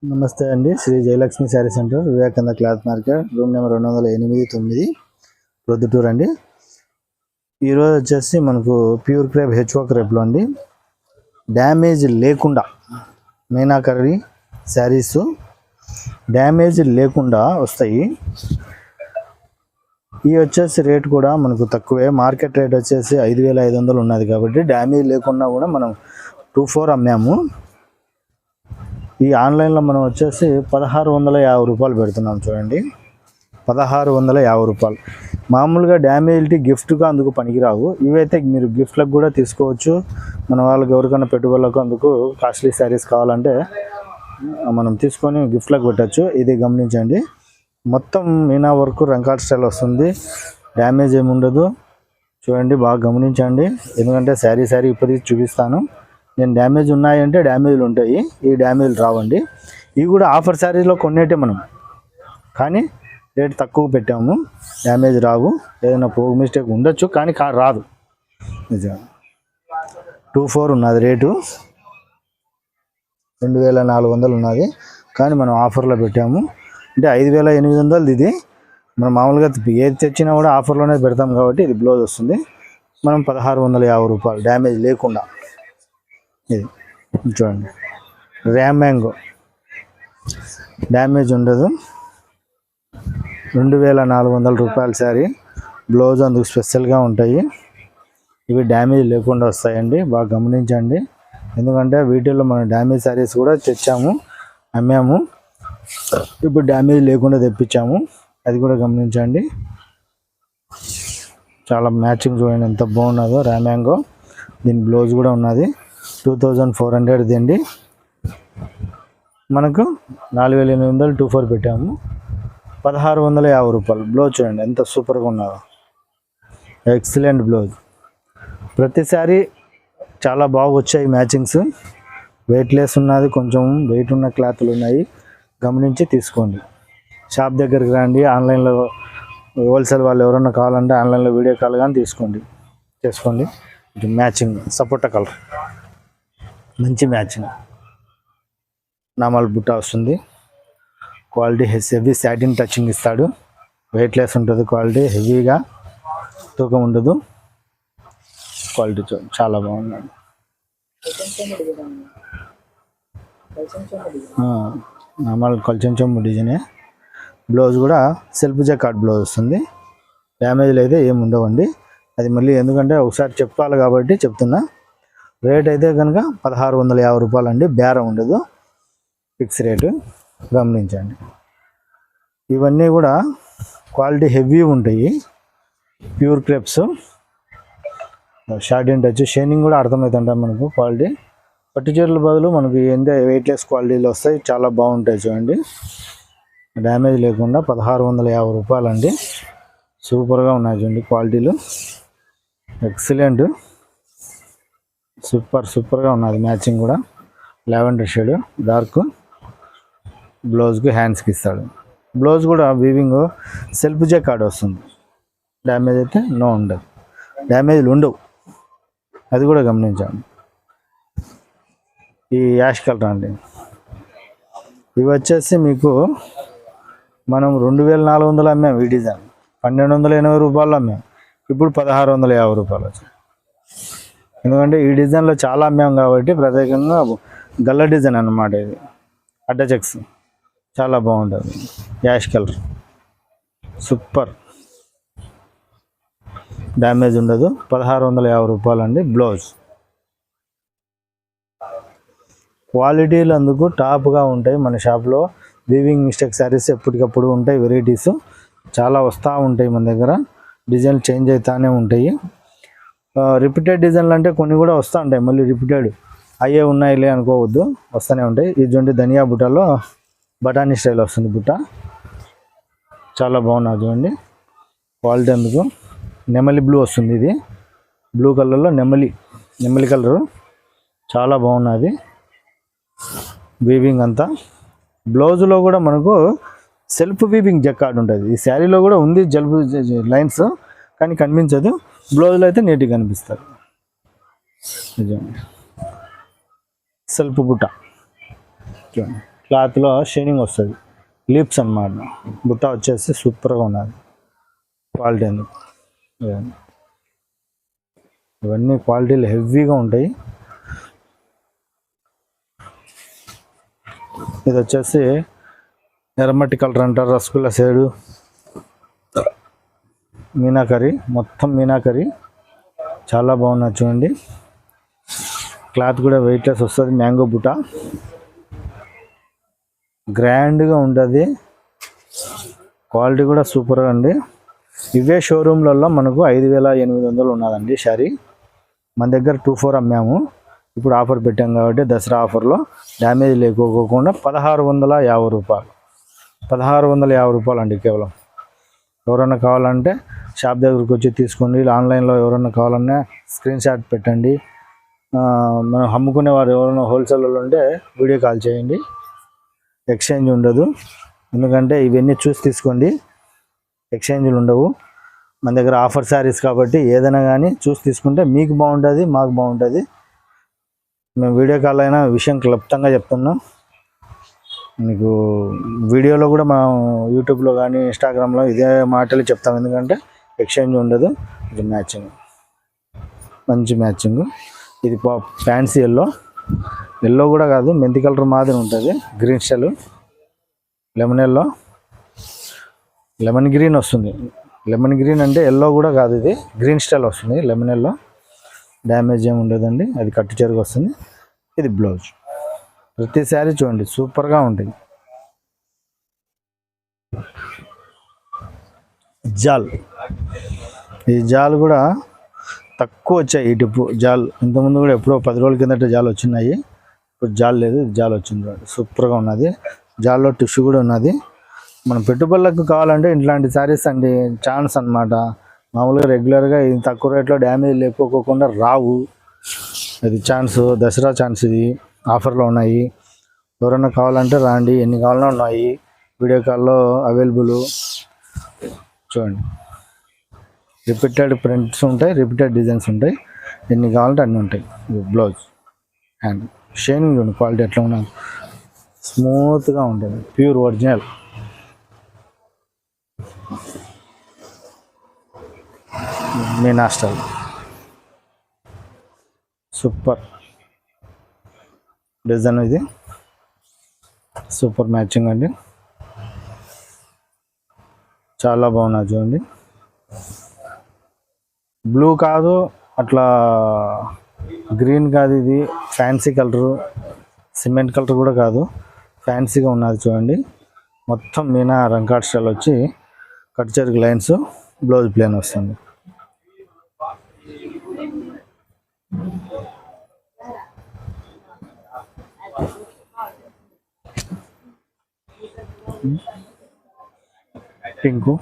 నమస్తే అండి. Shri Jayalakshmi sari centre, Vivekananda cloth market, room number 208-9 Proddatur అండి. ఈరోజు వచ్చేసి మనకు ప్యూర్ క్రేప్ హెచ్ఓ క్రేప్లో అండి, డ్యామేజ్ లేకుండా మీనాకరీ శారీస్ డ్యామేజ్ లేకుండా వస్తాయి. ఈ వచ్చేసి రేట్ కూడా మనకు తక్కువే. మార్కెట్ రేట్ వచ్చేసి 5,500 ఉన్నది కాబట్టి డ్యామేజ్ లేకుండా కూడా మనం 24 అమ్మాము. ఈ ఆన్లైన్లో మనం వచ్చేసి 1,650 రూపాయలు పెడుతున్నాం. చూడండి, 1,650 రూపాయలు. మామూలుగా డ్యామేజ్కి గిఫ్ట్గా అందుకు పనికిరావు. ఇవైతే మీరు గిఫ్ట్లకు కూడా తీసుకోవచ్చు. మన వాళ్ళకి ఎవరికైనా పెట్టుబడులకు అందుకు కాస్ట్లీ శారీస్ కావాలంటే మనం తీసుకొని గిఫ్ట్లకు పెట్టచ్చు. ఇది గమనించండి. మొత్తం మీనా వర్క్ రంకాట్ స్టైల్ వస్తుంది. డ్యామేజ్ ఏమి ఉండదు. చూడండి, బాగా గమనించండి. ఎందుకంటే శారీ ఇప్పటికి చూపిస్తాను. నేను డ్యామేజ్ ఉన్నాయంటే డ్యామేజ్లు ఉంటాయి, ఈ డ్యామేజ్ రావండి. ఇవి కూడా ఆఫర్ శారీస్లో కొన్నేటే మనం, కానీ రేట్ తక్కువ పెట్టాము. డ్యామేజ్ రావు. ఏదైనా పోగు మిస్టేక్ ఉండొచ్చు, కానీ రాదు. నిజంగా 24 ఉన్నది రేటు, 2,400 ఉన్నది. కానీ మనం ఆఫర్లో పెట్టాము. అంటే 5,800 ఇది. మనం మామూలుగా ఏది తెచ్చినా కూడా ఆఫర్లోనే పెడతాం కాబట్టి ఇది బ్లౌజ్ వస్తుంది. మనం 1,650 రూపాయలు డ్యామేజ్ లేకుండా. ఇది చూడండి, ర్యామ్ మ్యాంగో డ్యామేజ్ ఉండదు. 2,400 రూపాయల శారీ. బ్లౌజ్ అందుకు స్పెషల్గా ఉంటాయి. ఇవి డ్యామేజ్ లేకుండా వస్తాయండి. బాగా గమనించండి. ఎందుకంటే వీటిల్లో మనం డ్యామేజ్ శారీస్ కూడా తెచ్చాము, అమ్మాము. ఇప్పుడు డ్యామేజ్ లేకుండా తెప్పించాము, అది కూడా గమనించండి. చాలా మ్యాచింగ్ చూడండి ఎంత బాగున్నదో. ర్యామ్ మ్యాంగో, దీని బ్లౌజ్ కూడా ఉన్నది. 2,400 అండి. మనకు 4,800 24 పెట్టాము. 1,650 రూపాయలు. బ్లౌజ్ చూడండి ఎంత సూపర్గా ఉన్నదో. Excellent blouse. ప్రతిసారి చాలా బాగా వచ్చాయి మ్యాచింగ్స్. వెయిట్లెస్ ఉన్నది, కొంచెం వెయిట్ ఉన్న క్లాత్లు ఉన్నాయి. గమనించి తీసుకోండి. షాప్ దగ్గరికి రండి. ఆన్లైన్లో హోల్సేల్ వాళ్ళు ఎవరైనా కావాలంటే ఆన్లైన్లో వీడియో కాల్ కానీ చేసుకోండి. ఇది మ్యాచింగ్ సపోటా కలర్, మంచి మ్యాచింగ్. నామాల్ బుట్ట వస్తుంది. క్వాలిటీ హెవీ సాటిన్ టచింగ్ ఇస్తాడు. వెయిట్లెస్ ఉంటుంది. క్వాలిటీ హెవీగా, తూకం ఉండదు. క్వాలిటీ చాలా బాగుంది. నామాల్ కొల్చెంచొమ్ము డిజైనే. బ్లౌజ్ కూడా సెల్ఫ్ జకాట్ బ్లౌజ్ వస్తుంది. డ్యామేజ్లు అయితే ఏమి ఉండవండి. అది మళ్ళీ ఎందుకంటే ఒకసారి చెప్పాలి కాబట్టి చెప్తున్నా. రేట్ అయితే కనుక 1,650 రూపాయలు అండి. బేరం ఉండదు, ఫిక్స్ రేటు. గమనించండి. ఇవన్నీ కూడా క్వాలిటీ హెవీ ఉంటాయి. Pure crepes, short and touch, shining కూడా అర్థమవుతుంటాయి మనకు. క్వాలిటీ పట్టు చీరల బదులు మనకి ఎంత వెయిట్లెస్ క్వాలిటీలు వస్తాయి. చాలా బాగుంటాయి. చూడండి, డ్యామేజ్ లేకుండా 1,650 రూపాయలు అండి. సూపర్గా ఉన్నాయి చూడండి క్వాలిటీలు. ఎక్సలెంట్, సూపర్గా ఉన్నది. మ్యాచింగ్ కూడా లావెండర్ షేడ్, డార్క్. బ్లౌజ్కి హ్యాండ్స్కి ఇస్తాడు. బ్లౌజ్ కూడా వీవింగ్ సెల్ఫ్ జకాట్ వస్తుంది. డ్యామేజ్ అయితే ఉండదు. డ్యామేజ్లు ఉండవు, అది కూడా గమనించండి. ఈ యాష్ కలర్ అండి. ఇవి వచ్చేసి మీకు మనం 2,400 అమ్మాము. ఈ డిజైన్ 1,280 రూపాయలు అమ్మాము. ఇప్పుడు 1,650 రూపాయలు వచ్చాయి. ఎందుకంటే ఈ డిజైన్లో చాలా అమ్మాం కాబట్టి ప్రత్యేకంగా గల్ల డిజైన్ అన్నమాట. ఇది అడ్డ చెక్స్ చాలా బాగుంటుంది. యాష్ కలర్ సూపర్, డ్యామేజ్ ఉండదు. 1,650 రూపాయలు అండి. బ్లౌజ్ క్వాలిటీలు అందుకు టాప్గా ఉంటాయి. మన షాప్లో వీవింగ్ మిస్టేక్ శారీస్ ఎప్పటికప్పుడు ఉంటాయి. వెరైటీస్ చాలా వస్తూ ఉంటాయి మన దగ్గర. డిజైన్లు చేంజ్ అవుతూనే ఉంటాయి. రిపీటెడ్ డిజైన్లు అంటే కొన్ని కూడా వస్తూ ఉంటాయి. మళ్ళీ రిపీటెడ్ అయ్యే ఉన్నాయిలే అనుకోవద్దు, వస్తూనే ఉంటాయి. ఇది చూడండి, ధనియా బుట్టలో బఠానీ స్టైల్ వస్తుంది బుట్ట. చాలా బాగున్నది చూడండి. క్వాలిటీ అందుకు నెమలి బ్లూ వస్తుంది. ఇది బ్లూ కలర్లో నెమలి కలరు చాలా బాగున్నది. వీవింగ్ అంతా. బ్లౌజ్లో కూడా మనకు సెల్ఫ్ వీవింగ్ జకాట్ ఉంటుంది. ఈ శారీలో కూడా ఉంది లైన్స్, కానీ కనిపించదు. బ్లౌజ్లో అయితే నీట్గా కనిపిస్తారు. నిజంగా సెల్ఫ్ బుట్ట చూడండి. క్లాత్లో షైనింగ్ వస్తుంది, లిప్స్ అన్నమాట. బుట్ట వచ్చేసి సూపర్గా ఉన్నది, క్వాలిటీ ఎందుకు. ఇవన్నీ క్వాలిటీలు హెవీగా ఉంటాయి. ఇది వచ్చేసి ఎర్రమట్టి కలర్ అంటారు, రసగుల్లా సైడు మీనాకరీ, మొత్తం మీనాకరీ, చాలా బాగున్నది చూడండి. క్లాత్ కూడా వెయిట్లెస్ వస్తుంది, మ్యాంగో బుట్ట గ్రాండ్గా ఉంటుంది, క్వాలిటీ కూడా సూపర్గా ఉంది. ఇవే షోరూమ్లలో మనకు 5,800 ఉన్నదండి శారీ. మన దగ్గర 2,4 అమ్మాము. ఇప్పుడు ఆఫర్ పెట్టాం కాబట్టి దసరా ఆఫర్లో డ్యామేజ్ లేకోకుండా 1,650 రూపాయలు, 1,650 రూపాయలు అండి కేవలం. ఎవరైనా కావాలంటే షాప్ దగ్గరికి వచ్చి తీసుకోండి. ఆన్లైన్లో ఎవరైనా కావాలన్నా స్క్రీన్ షాట్ పెట్టండి. మనం అమ్ముకునే వారు ఎవరైనా హోల్సేలర్లు ఉంటే వీడియో కాల్ చేయండి. ఎక్స్చేంజ్ ఉండదు, ఎందుకంటే ఇవన్నీ చూసి తీసుకోండి, ఎక్స్చేంజ్లు ఉండవు. మన దగ్గర ఆఫర్ శారీస్ కాబట్టి ఏదైనా కానీ చూసి తీసుకుంటే మీకు బాగుంటుంది, మాకు బాగుంటుంది. మేము వీడియో కాల్ అయినా విషయం క్లుప్తంగా చెప్తున్నాం. మీకు వీడియోలో కూడా మనం యూట్యూబ్లో కానీ ఇన్స్టాగ్రామ్లో ఇదే మాటలు చెప్తాం, ఎందుకంటే ఎక్స్చేంజ్ ఉండదు. ఇది మ్యాచింగ్, మంచి మ్యాచింగ్. ఇది ఫ్యాన్సీ ఎల్లో కూడా కాదు, మెంతి కలర్ మాదిరి ఉంటుంది. Green style, lemon yellow, lemon green వస్తుంది. లెమన్ గ్రీన్ అంటే ఎల్లో కూడా కాదు, ఇది గ్రీన్ స్టైల్ వస్తుంది. లెమన్ ఎల్లో డ్యామేజ్ ఏమి ఉండదండి, అది కట్టు చెరుగు వస్తుంది. ఇది బ్లౌజ్. ప్రతి శారీ చూడండి సూపర్గా ఉంటుంది. జాల్, ఈ జాల్ కూడా తక్కువ వచ్చాయి. ఈ టిప్పు జాల్ ఇంతకుముందు కూడా ఎప్పుడో 10 రోజుల కిందట జాల్ వచ్చినాయి, ఇప్పుడు జాల్ లేదు, జాల్ వచ్చింది. సూపర్గా ఉన్నది. జాల్లో టిష్యూ కూడా ఉన్నది. మనం పెట్టుబడులకు కావాలంటే ఇట్లాంటి శారీస్ అండి ఛాన్స్ అన్నమాట. మామూలుగా రెగ్యులర్గా ఇది తక్కువ రేట్లో డ్యామేజ్ లేకపోకుండా రావు. ఇది ఛాన్స్, దసరా ఛాన్స్, ఇది ఆఫర్లో ఉన్నాయి. ఎవరైనా కావాలంటే రాండి, ఎన్ని కావాలన్నా ఉన్నాయి. వీడియో కాల్లో అవైలబుల్. చూడండి, రిపీటెడ్ ప్రింట్స్ ఉంటాయి, రిపీటెడ్ డిజైన్స్ ఉంటాయి, ఎన్ని కావాలంటే అన్నీ ఉంటాయి. ఇది బ్లౌజ్. అండ్ షైనింగ్ చూడండి, క్వాలిటీ ఎట్లా ఉన్నది, స్మూత్గా ఉంటుంది, pure original. Meena style super design, ఇది సూపర్ మ్యాచింగ్ అండి, చాలా బాగున్నది చూడండి. బ్లూ కాదు, అట్లా గ్రీన్ కాదు, ఇది ఫ్యాన్సీ కలరు, సిమెంట్ కలర్ కూడా కాదు, ఫ్యాన్సీగా ఉన్నది చూడండి. మొత్తం మీనా రంకాట్ స్టైల్ వచ్చి కట్ చెరుకు లైన్స్, బ్లౌజ్ ప్లేన్ వస్తుంది. పింకు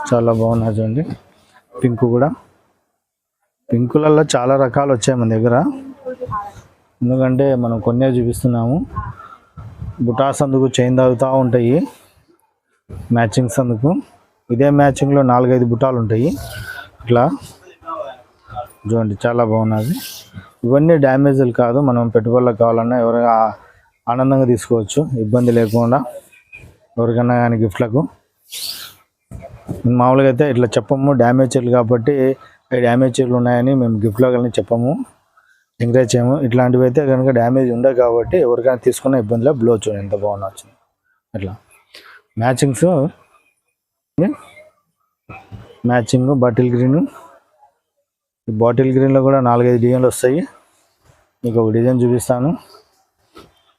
చాలా బాగున్నది చూడండి. పింకు కూడా, పింకులలో చాలా రకాలు వచ్చాయి మన దగ్గర, ఎందుకంటే మనం కొన్నే చూపిస్తున్నాము. బుటాస్ అందుకు చైన్ తాగుతూ ఉంటాయి, మ్యాచింగ్స్ అందుకు. ఇదే మ్యాచింగ్లో 4-5 బుటాలు ఉంటాయి. ఇట్లా చూడండి, చాలా బాగున్నది. ఇవన్నీ డ్యామేజ్లు కాదు, మనం పెట్టుబడులకు కావాలన్నా ఎవరైనా ఆనందంగా తీసుకోవచ్చు, ఇబ్బంది లేకుండా. ఎవరికైనా కానీ గిఫ్ట్లకు మామూలుగా అయితే ఇట్లా చెప్పము, డ్యామేజ్లు కాబట్టి డ్యామేజ్లు ఉన్నాయని మేము గిఫ్ట్లో కానీ చెప్పము, ఎంకరేజ్ చేయము. ఇట్లాంటివి అయితే కనుక డ్యామేజ్ ఉండవు కాబట్టి ఎవరికైనా తీసుకున్న ఇబ్బందిలో బ్లౌజ్ చూడండి ఎంత బాగున్నా వచ్చింది. అట్లా మ్యాచింగ్స్, మ్యాచింగ్ బాటిల్ గ్రీను. ఈ బాటిల్ గ్రీన్లో కూడా 4-5 డిజైన్లు వస్తాయి. మీకు ఒక డిజైన్ చూపిస్తాను.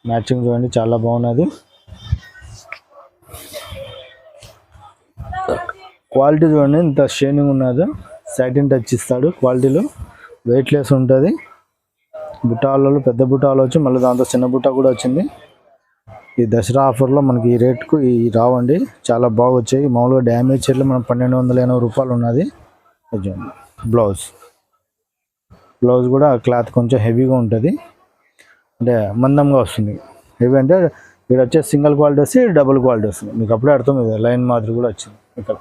మ్యాచింగ్ చూడండి, చాలా బాగున్నది. క్వాలిటీ చూడండి ఇంత షైనింగ్ ఉన్నది. సాటిన్ టచ్ ఇస్తాడు క్వాలిటీలో, వెయిట్లెస్ ఉంటుంది. బుట్టాలలో పెద్ద బుట్టాలు వచ్చి మళ్ళీ దాంతో చిన్న బుట్ట కూడా వచ్చింది. ఈ దసరా ఆఫర్లో మనకి ఈ రేట్కు ఈ రావండి, చాలా బాగా వచ్చాయి. మామూలుగా డ్యామేజ్ చీరలు మనం 1,280 రూపాయలు ఉన్నది. బ్లౌజ్ కూడా క్లాత్ కొంచెం హెవీగా ఉంటుంది, అంటే మందంగా వస్తుంది. హెవీ అంటే ఇక్కడ వచ్చే సింగిల్ క్వాలిటీ వస్తే డబుల్ క్వాలిటీ వస్తుంది. మీకు అప్పుడే అర్థమైంది, లైన్ మాదిరి కూడా వచ్చింది ఇక్కడ.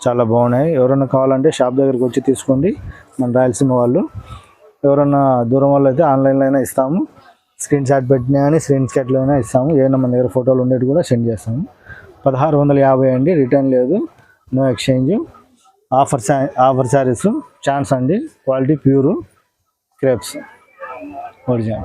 చాలా బాగున్నాయి. ఎవరైనా కావాలంటే షాప్ దగ్గరికి వచ్చి తీసుకోండి. మన రాయలసీమ వాళ్ళు. ఎవరైనా దూరం వాళ్ళు అయితే ఆన్లైన్లో అయినా ఇస్తాము. స్క్రీన్ షాట్ పెట్టినా కానీ స్క్రీన్ షాట్లోనే ఇస్తాము. ఏమైనా మన దగ్గర ఫోటోలు ఉండేవి కూడా సెండ్ చేస్తాము. 1650 అండి, రిటర్న్ లేదు, no exchange. Offer saris chance అండి, క్వాలిటీ ప్యూర్ క్రేప్స్ ఒరిజినల్.